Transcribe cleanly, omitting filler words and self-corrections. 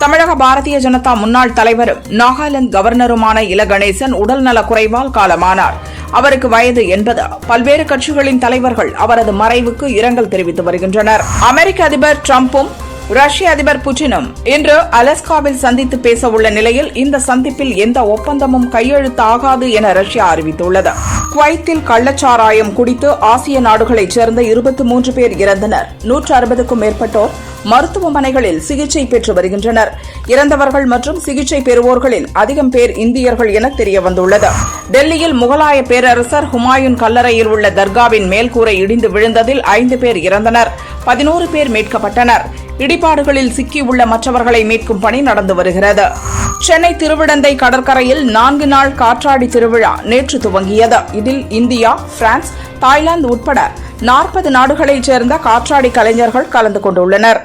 தமிழக பாரதிய ஜனதா முன்னாள் தலைவரும் நாகாலாந்து கவர்னருமான இல கணேசன் உடல்நலக் குறைவால் காலமானார். அவருக்கு வயது 80. பல்வேறு கட்சிகளின் தலைவர்கள் அவரது மறைவுக்கு இரங்கல் தெரிவித்து வருகின்றனர். அமெரிக்க அதிபர் டிரம்பும் ரஷ்ய அதிபர் புட்டினும் இன்று அலாஸ்காவில் சந்தித்து பேச உள்ள நிலையில் இந்த சந்திப்பில் எந்த ஒப்பந்தமும் கையெழுத்தாகாது என ரஷ்யா அறிவித்துள்ளது. குவைத்தில் கள்ளச்சாராயம் குடித்து ஆசிய நாடுகளைச் சேர்ந்த 23 பேர் இறந்தனர். 160க்கும் மேற்பட்டோர் மருத்துவமனைகளில் சிகிச்சை பெற்று வருகின்றனர். இறந்தவர்கள் மற்றும் சிகிச்சை பெறுவோர்களில் அதிகம் பேர் இந்தியர்கள் என தெரியவந்துள்ளது. டெல்லியில் முகலாய பேரரசர் ஹுமாயூன் கல்லறையில் உள்ள தர்காவின் மேல்கூரை இடிந்து விழுந்ததில் 5 பேர் இறந்தனர். 11 பேர் மீட்கப்பட்டனர். இடிபாடுகளில் சிக்கியுள்ள மற்றவர்களை மீட்கும் பணி நடந்து வருகிறது. சென்னை திருவிடந்தை கடற்கரையில் 4 நாள் காற்றாடி திருவிழா நேற்று துவங்கியது. இதில் இந்தியா, பிரான்ஸ், தாய்லாந்து உட்பட 40 நாடுகளைச் சேர்ந்த காற்றாடி கலைஞர்கள் கலந்து கொண்டுள்ளனர்.